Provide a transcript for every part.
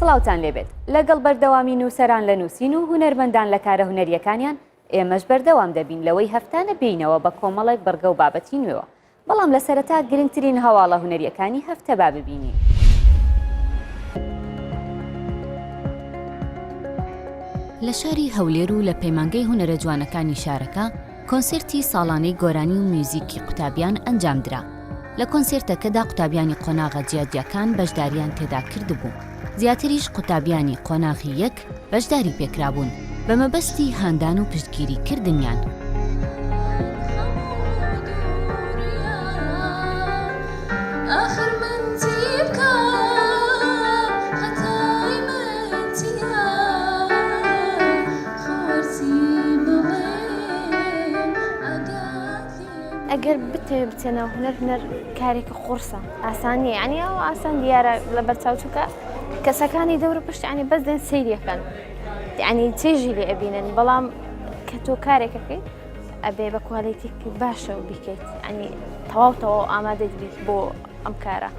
سڵاوتان لێبێت لەگەڵ بەردەوامی نووسەران لە نووسین و هونەرمەندان لە کارە هونەریەکانیان ئێمەش بەردەوام دەبین لەوەی هەفتانە بینەوە بە کۆمەڵێک بەرگە و بابەتی نوێوە بەڵام لە سەرەتا گرنگترین هەواڵە هونەریەکانی هەفتە با ببینین. لە شاری هەولێر و لە پەیمانگەی هونەرە جوانەکانی شارەکە کۆنسێرتی ساڵانەی گۆرانی و میوزیکی قوتابیان ئەنجامدرا. لە کۆنسێرتەکەدا قوتابیانی قۆناغە جیاجیەکان بەشداریان تێدا کردبوو. زیاتریش قوتابیانی قۆناغی یەک بەشداری پێکرابوون بە مەبەستی هاندان و پشتگیری کردنیان. ئەگەر بتێنە هونەر کارێکی قورسە ئاسانی ینی ئەو ئاسان دیارە لە بەرچاوچووکە کەسەکانی دەورە پشت ینی بەس دێن سەیریەکەن ینی چێژی لێ ئەبینن بەڵام کە تۆ کارێکەکەی ئەبێ بە کوالیتیکی باشە و بیکەیت ینی تەواو ئامادەت بیت بۆ ئەم کارە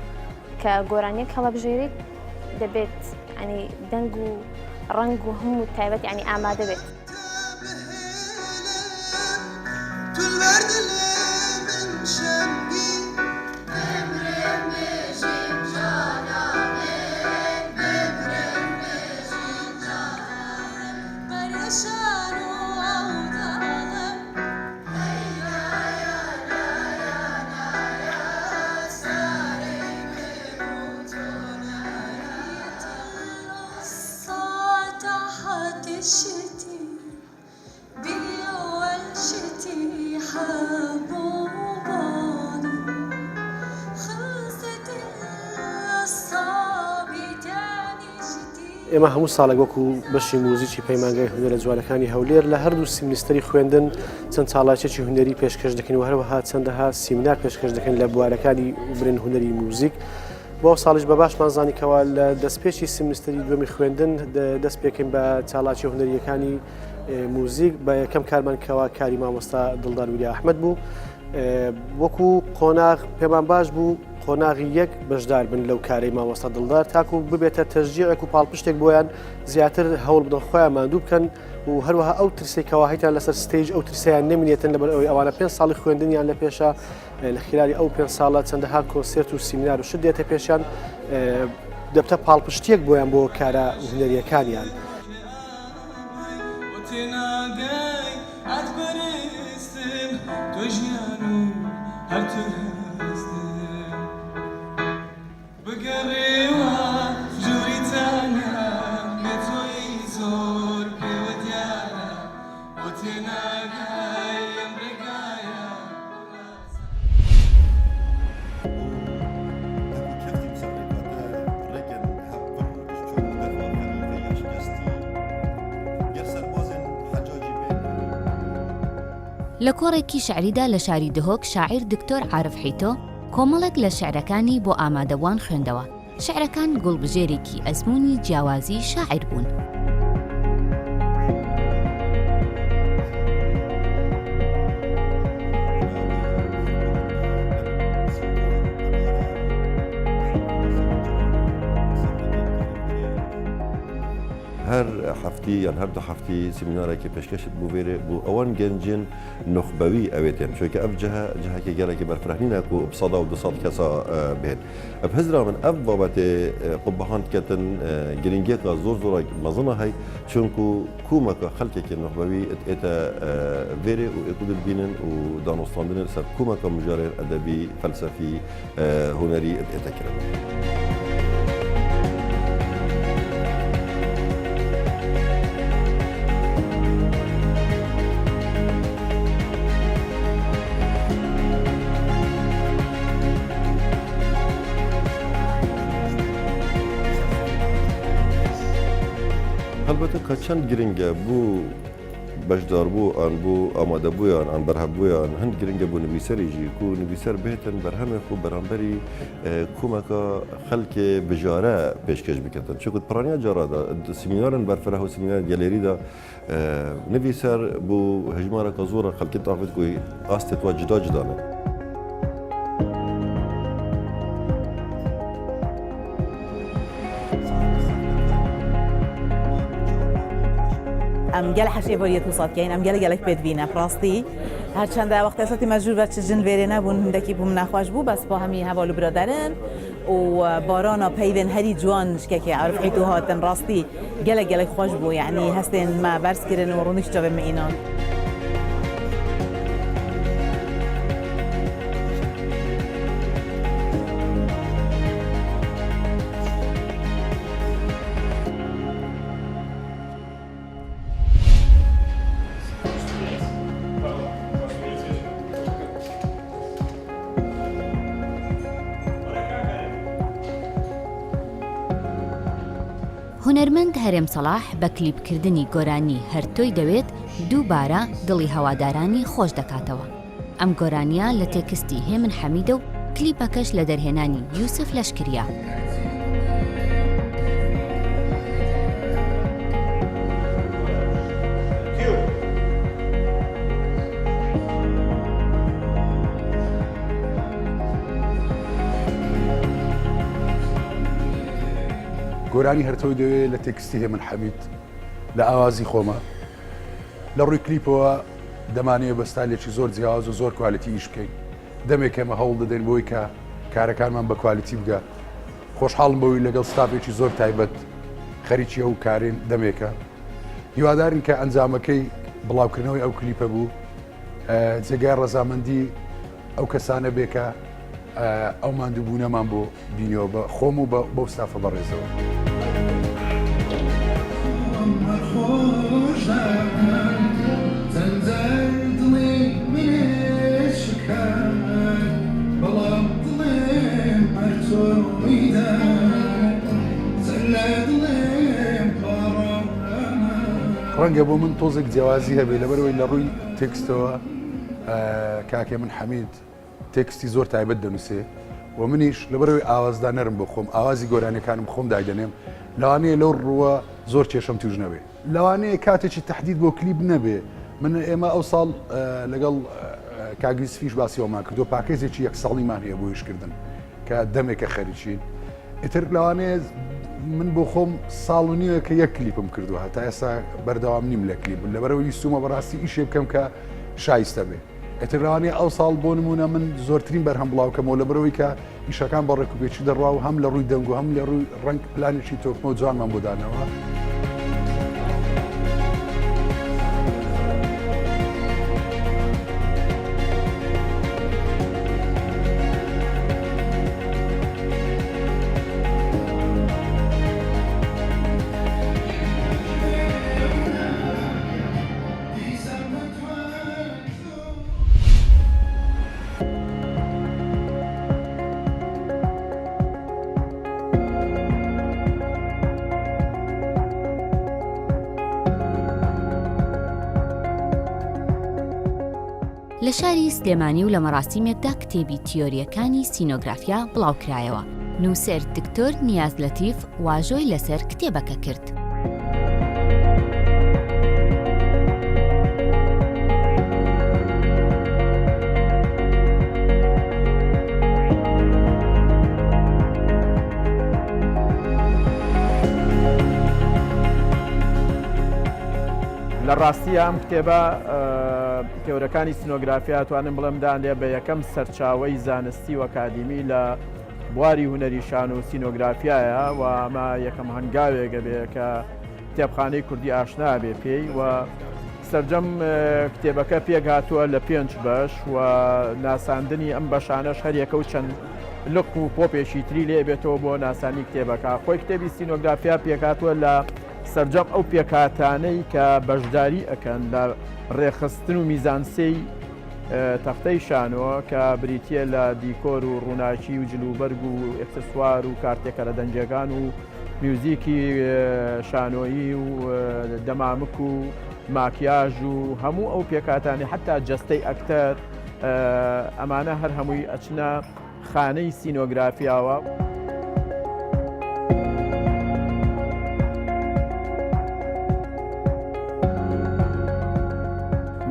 کە گۆرانیەک هەڵەبژێریت دەبێت ینی دەنگ و ڕنگ و هەموو تایبەت ینی ئامادە بێت. ئێمە هەموو ساڵێک وەکو بەشی موزیکی پەیمانگای هونەرە جوانەکانی هەولێر لە هەردوو سیمینستەری خوێندن چەند چاڵاکێکی هونەری پێشکەش دەکەین و هەروەها چەندەها سیمینار پێشکەش دەکەین لە بوارەکانی برن هونەری موزیک. بۆ ساڵیش بە باشمان زانیکەوە لە دەستپێکی سیمینستەری دووەمی خوێندن دەست پێکەین بە چاڵاکی هونەریەکانی موزیک بە یەکەم کارمانکەوە کاری مامۆستا دڵدار ویلی ئەحمەد بوو. وەکو قۆناغ پێمان باش بوو قۆناغی یەک بەشدار بن لەو کارەی مامۆستا دڵدار تاکو ببێتە تەشجیعێک و پاڵپشتێک بۆیان زیاتر هەوڵ بدەن خۆیان ماندوو بکەن و هەروەها ئەو ترسێکەوە هەیتان لەسەر ستێج ئەو ترسیان نەمێنێتن لەبەر ئەوەی ئەوانە 5 ساڵی خوێندنیان لە پێشە لە خلالی ئەو 5 ساڵە چەندەها کۆنسێرت و سیمینار و شت دێتە پێشیان دەبتە پاڵپشتێک بۆیان بۆ کارە هونەریەکانیان. لە کۆڕێکی شعریدا لە شاری دهۆک شاعیر دکتۆر عارف حیتۆ کۆمەڵێک لە شعرەکانی بۆ ئامادەوان خوێندەوە. شعرەکان گوڵبژێرێکی ئەزموونی جیاوازی شاعیر بوون. هەر هەفتی یان هەردوو هەفتی سیمینارێکی پێشکەشت بوو بێرێ بوو ئەوەن گەنجین نخبەوی ئەوێتێن چونکە ئەف جەهەکی گەلێکی بەرفرهنینە و بسەدا و 200 کەسا بێت ئەف هەزرا من ئەف بابەتێ قوبەهاندکەتن گرنگێکە زۆر مەزنە هەی چونکو کومەکە خەلکێکی نخبەوی ئێتە بێرێ و ئێتودر بینن و دانوستاندنە سەر کومەکە مجارێر ئەدەبی فەلسەفی هونەری ئێتەکردن. البته که چند گرنگه بو بەشدار بوو ئەن بوو ئامادەبوویان ئەن بەرهەبوویان هەند گرنگە بوو نویسەریژی و نویسەر بێتن بەرهەمێک و بەرامبەری کومەکە خەلکێ بژارە پێشکەش بکەن چونکە پڕانیا جارادا سیمینارن بەرفرە و سیمینار گەلێریدا نویسەر بوو هەژمارەکە زۆرە خەلکی تاقیت کوی ئاستێت وا جدا جدانە. ئەم گەل حەشێ بۆ یەت و ساڵکەین ئەم گەلێک پێت بینە ڕاستی هەرچەندە وەختە سەتی مەجبور بە چژن وێرێ نەبوون هەندێکی بووم ناخواش بوو بەس بۆ هەمی هەواڵ برادرن و بارانە پەیدن هەری جوان شکێکی عرفیت و هاتن ڕاستی گەلێک خۆش بوو یعنی هەستێن ما بەرزکردن و ڕوونیش جەبێ مەئینان. هونەرمەند هەرێم سەلاح بە کلیپکردنی گۆرانی هەرتۆی دەوێت دووبارە دڵی هەوادارانی خۆش دەکاتەوە. ئەم گۆرانیە لە تێکستی هێمن حەمیدە و کلیپەکەش لە دەرهێنانی یوسف لەشکریە. گۆرانی هەرتۆی دەوێت لە تێکستی هێمن حەمید لە ئاوازی خۆمە لە ڕووی کلیپەوە دەمانەیە بە ستایلێکی زۆر جیاواز و زۆر کوالیتی ئیش بکەین دەمێک ئێمە هەوڵ دەدەین بۆی کە کارەکانمان بە کوالیتی بگە خۆشحاڵم بەوەی لەگەڵ ستافێکی زۆر تایبەت خەریکی ئەو کارین دەمێکە هیوادارین کە ئەنجامەکەی بڵاوکردنەوەی ئەو کلیپە بوو جێگای ڕەزامەندی ئەو کەسانە بێکە ئەو ماندووبوونەمان بۆ بینیەوە بە خۆم و بەو ستافە بەڕێزەوە. ڕەنگە بۆ من تۆزێک جیاوازی هەبێ لەبەرەوەی لە ڕووی تێکستەوە کاکێ من حەمید تێکستی زۆر تایبەت دەنووسێ و منیش لەبەرەوەی ئاوازدا نەرم بۆ خۆم ئاوازی گۆرانەکانم خۆم دایدەنێم لەوانەیە لەو ڕووە زۆر کێشەم توش نەبێ لەوانەیە کاتێکی تهدید بۆ کلیپ نەبێ من ئێمە ئەو ساڵ لەگەڵ کاگریسفیش باسیەوەمان کردو پاکێزێکی یەک ساڵیمان هەیە بۆ ئیشکردن کە دەمێکە خەریکین ئیتر لەوانەیە من بۆ خۆم ساڵ و نیوە کە یەک کلیپم کردووە تا ئێستا بەردەوام نیم لە کلیپ لەبەرەوەی ویستومە بەڕاستی ئیشێ بکەم کە شایستە بێ ئەترڕوانێ ئەو ساڵ بۆ نمونە من زۆرترین بەرهەم بڵاوکەمەوە لەبەرەوەی کە ئیشەکان بە ڕێکوپێکی دەڕوا و هەم لە ڕووی دەنگ و هەم لە ڕووی ڕنگ پلانێکی تۆکمە و جوانمان بۆدانەوە. لە شاری سلێمانی و لە مەراسیمێکدا کتێبی تیۆریەکانی سینۆگرافیا بڵاوکرایەوە. نووسەر دکتۆر نیاز لەتیف واژۆی لەسەر کتێبەکە کرد. لە ڕاستی ئەم کتێبە تێورەکانی سینۆگرافیا توانم بڵێمدان لێ بە یەکەم سەرچاوەی زانستی و ئەکادیمی لە بواری هونەری شان و سینۆگرافیایە و ئەمە یەکەم هەنگاوێکە بێ کە کتێبخانەی کوردی ئاشنا بێ پێی و سەرجەم کتێبەکە پێک هاتووە لە 5 بەش و ناساندنی ئەم بەشانەش هەریەکە و چەند لق و پۆپێکی تری لێ بێتەوە بۆ ناسانی کتێبەکە خۆی کتێبی سینۆگرافیا پێک هاتووە لە سەرجەم ئەو پێکهاتانەی کە بەشداری ئەکەن لە ڕێخستن و میزانسەی تەختەی شانۆ کە بریتە لە دیکۆر و ڕووناکی و جلوبەرگ و ئەکسسوار و کارتێکەرە دەنجەکان و میوزیکی شانۆیی و دەمامک و ماکیاژ و هەموو ئەو پێکاتانی حتا جەستەی ئەکتەر ئەمانە هەر هەمووی ئەچنە خانەی سینۆگرافیاوە.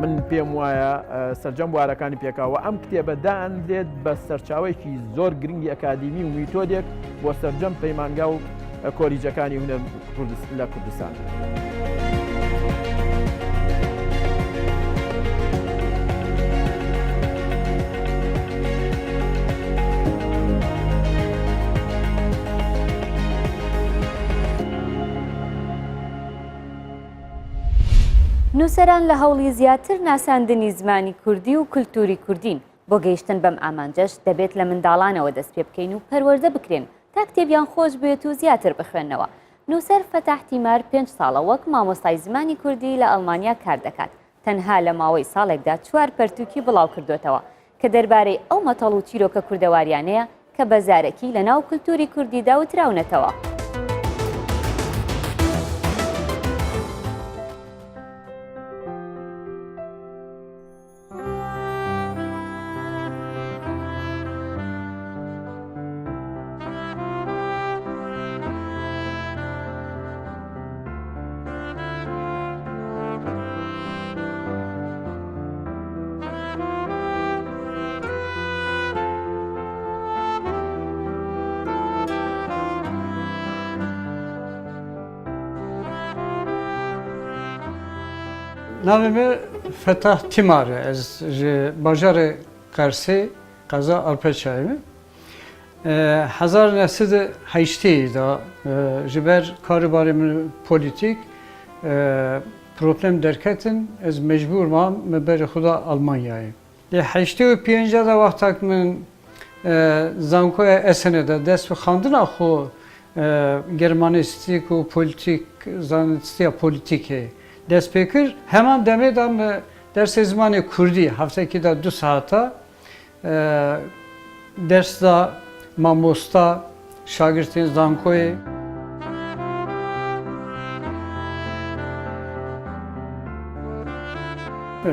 من پێم وایە سەرجەم بوارەکانی پێکاوە ئەم کتێبە دانرێت بە سەرچاوێکی زۆر گرنگی ئەکادیمی و میتۆدێک بۆ سەرجەم پەیمانگا و کۆریجەکانی هونەر لە کوردستان. نووسەران لە هەوڵی زیاتر ناساندنی زمانی کوردی و کولتوری کوردین بۆ گەیشتن بەم ئامانجەش دەبێت لە منداڵانەوە دەست پێ بکەین و پەروەردە بکرێن تا کتێبیان خۆش بێت و زیاتر بخوێنەوە. نووسەر فەتاح تیمار 5 ساڵە وەک مامۆستای زمانی کوردی لە ئەڵمانیا کار دەکات. تەنها لە ماوەی ساڵێکدا 4 پەرتووکی بڵاو کردوێتەوە کە دەربارەی ئەو مەتەڵ و چیرۆکە کوردەواریانەیە کە بەزارەکی لە ناو کولتوری کوردیدا وتراونەتەوە. ناوم فتح تیماره از باجار قرسی قضا آرپچایمه 1980 دا جبر کاربار من پولیتیک پروبلم درکتن از مجبور ما بر خدا آلمانیایی. لی 85 دا وقتا که من زانکوی اسنه دا دست به خواندن خو گرمانیستیک و پولیتیک زانستی پولیتیکه دست پیکر hemen demedam ders zamanı Kurdi haftaki da 2 saate derste mamosta şagirdin zankoy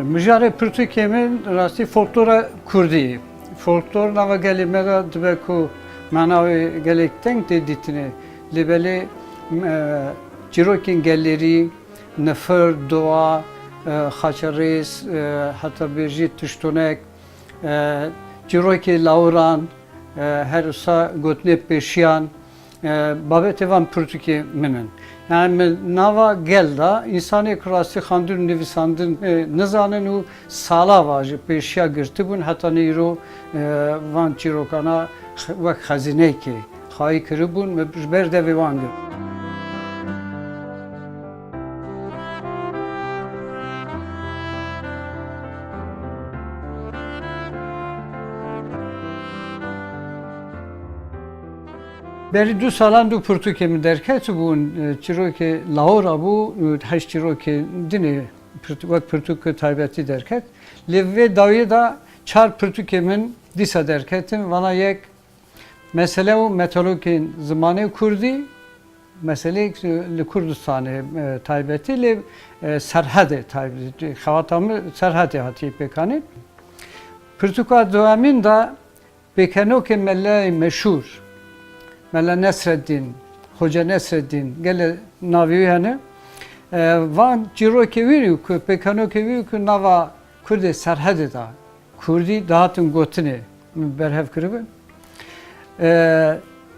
müjare Türkiye'nin rasti folklora Kurdi folklor nava gelimede dbeku manavi gelekten deditini libeli cirokin gelleri نفر دوا خاچریس حتی بیجی تشتونک جیروکی لاوران هر سا گوتنی پیشیان بابت وان پرتوکی منن yani nava gelda insani kurası xandur nivîsandin nizanin û sala va ji pêşiya girtibûn heta nîro van çîrokana wek xezineyekê xayî kiribûn ve ji ber devê wan gir. بری 2 سالان دو پرتوکی درکت بون چیروکی لاورا بو 8 چیروکی دینه وقت پرتوک تایبتی درکت لیوی داوی دا 4 پرتوکی من دیسا درکتم وانا یک mesele و metalokin zamanı Kurdi mesele Kurdistan taybeti li serhade taybeti xavatamı serhade hati pekani Pürtüka dönemin da bekanokin melle meşhur Mela Nesreddin, Hoca Nesreddin gele navi hani van ciroke veriyor ki pekanoke veriyor ki nava Kurdi serhade da Kurdi dağıtın gotine berhev kırıbı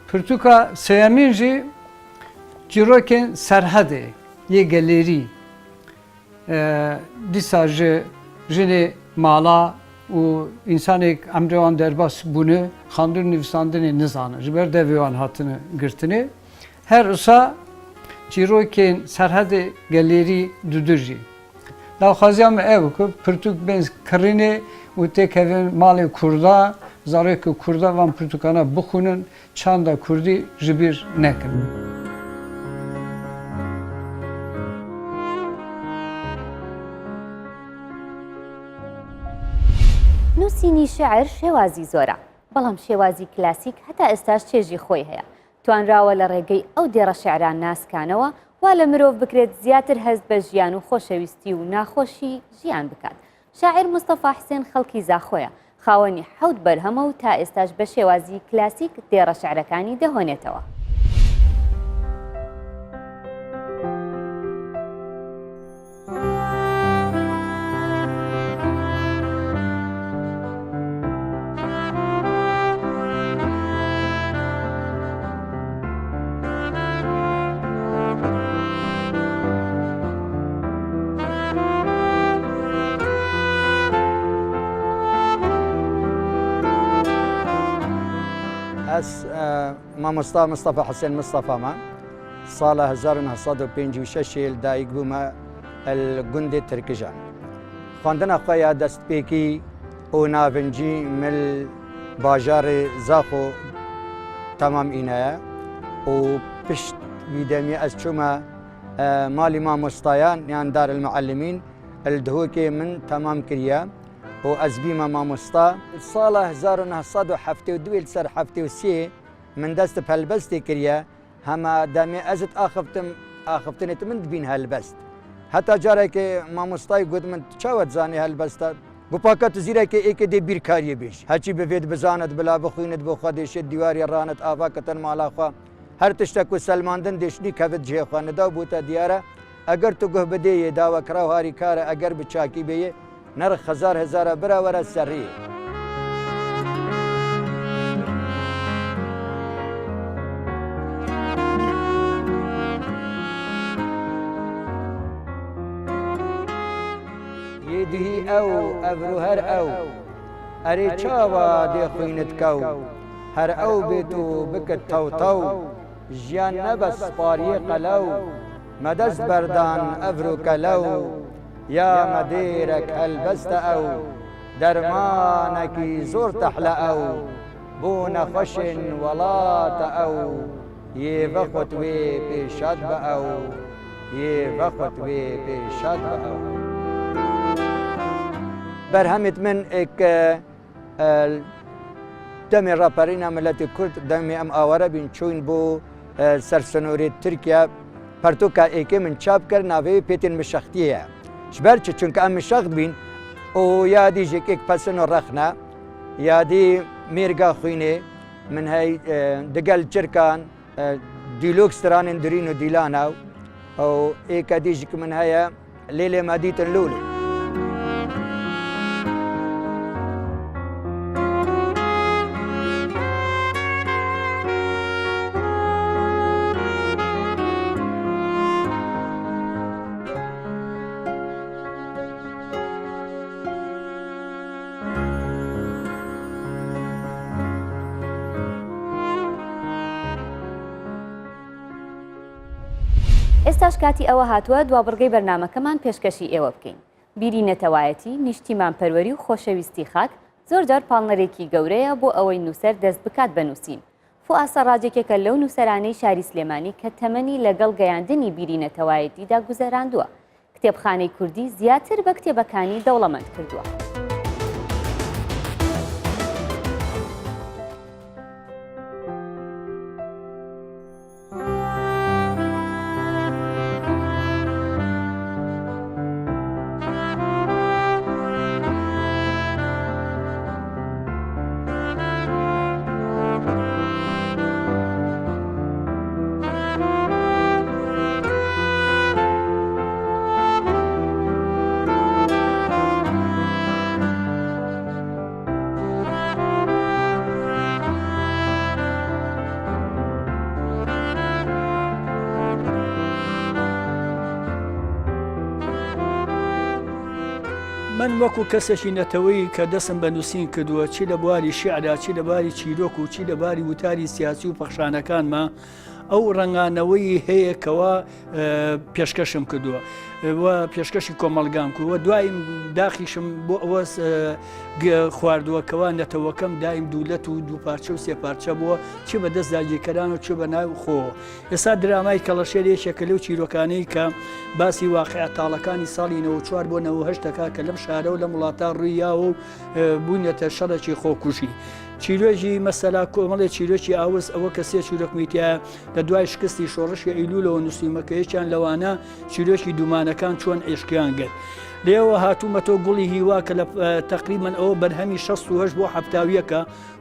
Pürtüka seyaminci ciroken serhade ye galeri disajı jene mala و insanek amrevan derbas bunu xandur nivîsandinê nizane ji ber devê wan hatine girtinê her îsa çîrokên serhedê gelêrî dudur jî dawxwaziya me ew ku pirtûk bên kirînê û tê kevin malê Kurda zarokê Kurda van pirtûkana bixwînin çanda Kurdî ji bîr nekin. نووسینی شعر شێوازی زۆرە بەڵام شێوازی کلاسیک هەتا ئێستاش چێژی خۆی هەیە توانراوە لە ڕێگەی ئەو دێڕە شعران ناسکانەوە وا لە مرۆڤ بکرێت زیاتر هەست بە ژیان و خۆشەویستی و ناخۆشی ژیان بکات شاعیر مستەفا حسێن خەڵکی زاخۆیە خاوەنی 7 بەرهەمە و تا ئێستاش بە شێوازی کلاسیک دێڕە شعرەکانی دەهۆنێتەوە از مامۆستا مستەفا حسێن مستەفامان ساڵە 1956 دایک بوومە الجندي تركجان خواندنا خويا دست بيكي ونافنجي من باجار زاخو تمام إنايا وبشت بيدمي أسشوما مالي ما مستيان يعني دار المعلمين الدهوكي من تمام كريا وأزبيما ما مستا صالة 1972 سر 73 من دست بهالبستي كريا هما دامي أزت آخفتني من دبين هالبست حتى جارك ما مستاي قد من تشاوت زاني هالبستا بپاکت زیرا که ایک دی بیرکاری بیش هرچی بفید بزاند بلا بخویند بو خودش دیواری رانت آوا کتن مالا خوا هر تشتکو سلماندن دشنی کفت جه خوانه دا بوتا دیاره اگر تو گه بده یه داوا کراو هاری کاره اگر بچاکی بیه نرخ 1000 برا ورا سری يدهي أو أبرو هر أو أري تشاوا دي خوينت كو هر أو بيتو بكت تو تو جيان نبس باري قلو مدس بردان أبرو كلو يا مديرك هلبست أو درمانكي زور تحلى أو بونا خشن ولا أو يفخت وي بشاد أو يفخت وي بشاد أو برهمت من اك دمي رابرينا ملت كرد دمي ام آوره بين چون بو سرسنوري تركيا پرتوكا ايكي من چاپ کر ناوي پیتن مشختيه شبر چونك ام مشخت بين او يادي جيك اك پسنو رخنا يادي ميرغا خوينه من هاي دقل چركان ديلوكس تران درينو ديلاناو او ايكا دي جيك من هاي ليلة ماديتن لولي ئێستاش کاتی ئەوە هاتووە دوابڕگەی بەرنامەکەمان پێشکەشی ئێوە بکەین. بیری نەتەوایەتی، نیشتیمان پەروەری و خۆشەویستی خاک زۆر جار پاڵنەرێکی گەورەیە بۆ ئەوەی نووسەر دەست بکات بە نووسین. فواد سەڕاجێکێکە لەو نووسەرانەی شاری سلێمانی کە تەمەنی لەگەڵ گەیاندنی بیری نەتەوایەتیدا گوزەراندووە. کتێبخانەی کوردی زیاتر بە کتێبەکانی دەوڵەمەند کردووە. من وەکو کەسێکی نەتەوەی کە دەستم بە نووسین کردووە چی لە بواری شیعرا چی لە باری چیرۆک و چی لە باری وتاری سیاسی و پەخشانەکانمە ئەو ڕەنگانەوەی هەیە کەوا پێشکەشم کردووە و پێشکەشی کۆمەڵگام کردووە دوایم داخیشم بۆ ئەوە خواردووەکەوە نەتەوەکەم دایم دوولەت و دووپارچە و سێپارچە بووە چی بە دەست داگیرکەران و چی بە ناو خۆ. ئێستا درامای کەڵەشێرێکێکە لەو چیرۆکانەی کە باسی واقعەتاڵەکانی ساڵی 94 بۆ 98 کە لەم شارە و لە وڵاتان ڕوویاوە و بوونەتە شەڕێکی خۆکوژی. چیرۆژی مەسەلا کۆمەڵی چیرۆکی ئاوس ئەوە کە سێ چیرۆکمیتیە لە دوای شکستی شۆڕشی ئەیلولەوە نووسیمەکەیەکیان لەوانە چیرۆکی دومانەکان چۆن عێشقیان گرت. لێەوە هاتوومەتۆ گوڵی هیوا کە لە تقریباً ئەوە بەرهەمی 68 بۆ هەفتاویەکە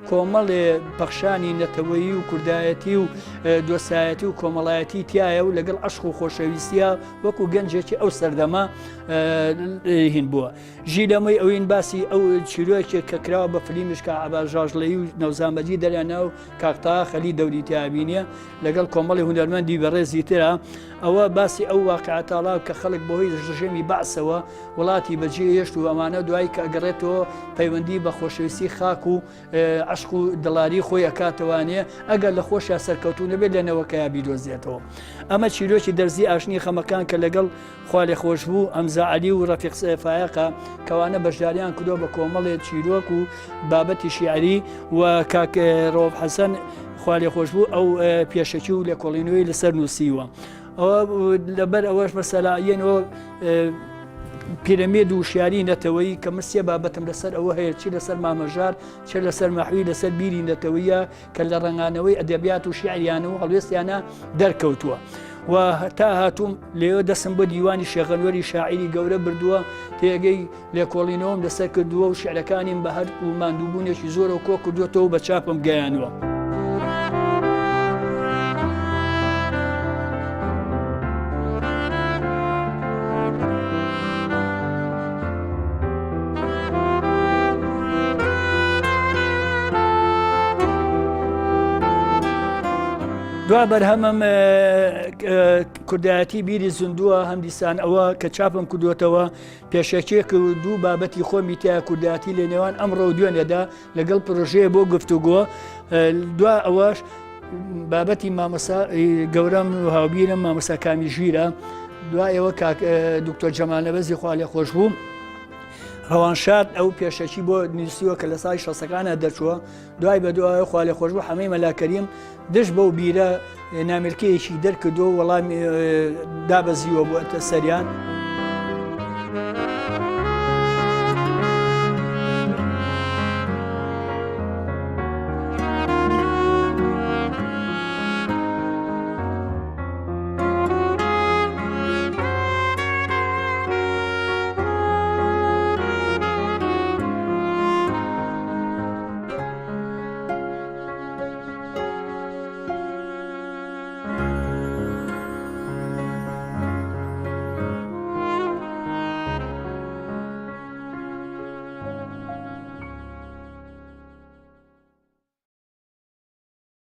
کۆمەڵێ پەخشانی نەتەوەیی و کوردایەتی و دۆسایەتی و کۆمەڵایەتی تایە و لەگەڵ عەشق و خۆشەویستیە وەکو گەنجێکی ئەو سەردەما هین بووە. ژیلەمەی ئەوین باسی ئەو چیرۆکێک کە کراوە بە فلیمش کە عەباژاژلەیی و نەوزامەجی دەریانە و کاکتا خەلی دەوری تیابینیە لەگەڵ کۆمەڵی هونەرمەندی بەڕێزی ترە ئەوە باسی ئەو واقعتاڵاو کە خەڵک بەهۆی ڕژێمی باسەوە وڵاتی بەجێ هێشت و ئەمانە دوایی کە ئەگەڕێتەوە پەیوەندی بە خۆشەویستی خاک و عشق و دڵاری خۆی ئەکاتەوانێ ئەگەر لە خۆشیان سەرکەوتو نەبێت لەنەوەکەیا بیدۆزێتەوە. ئەمە چیرۆکی دەرزی ئاشنی خەمەکان کە لەگەڵ خوا لێ خۆش بوو ئەمزا عەلی و ڕەفیق فایقە کەوانە بەشداریان کردۆ بە کۆمەڵێ چیرۆک و بابەتی شیعری و کاک ڕۆف حەسەن خوا لێ خۆش بوو ئەو پێشەکی و لێکۆڵینەوەی لەسەر نووسیوە. ئەوە لەبەر ئەوەش مەسەلایەنەوە پیرەمێد و شیاری نەتەوەی کە مسیە بابەتم لەسەر ئەوە هەیە چی لەسەر مامەژار چ لەسەر مەحوی لەسەر بیری نەتەوەیە کە لە ڕنگانەوەی ئەدەبیات و شیعریانە و هەڵوێستیانە دەرکەوتووە. و تا هاتووم لێوە دەسم بۆ دیوانی شێخەنوەری شاعری گەورە بردووە تێگەی لێکۆڵینەوەم لەسەر کردووە و شعرەکانیم بە هەر و ماندووبوونێکی زۆر و کۆ کردوێتەوە بە چاپم گەیانوە. دوا بەرهەمم کوردایەتی بیری زیندووە هەمدیسان ئەوە کە چاپم کردوێتەوە پێشەکێک و دوو بابەتی خۆمی تایە کوردایەتی لە نێوان ئەمڕۆ و دوێنێدا لەگەڵ پرۆژەیە بۆ گفتوگۆ. دوا ئەوەش بابەتی مامەسا گەورەم و هاوبیرم مامەسا کامی ژیرە. دوایەوە دکتۆر جەمال نەبەزی خوا لێ خۆش بوو ڕەوانشاد ئەو پێشەکی بۆ نووسیوە کە لە سای 60ەکانە دەچووە. دوای بە دوایە خوا لێ خۆش بوو حەمەی مەلاکەریم دش بەو بیرە نامێرکەیەکی دەرکردو وەڵام دابەزیوە بۆ سەریان.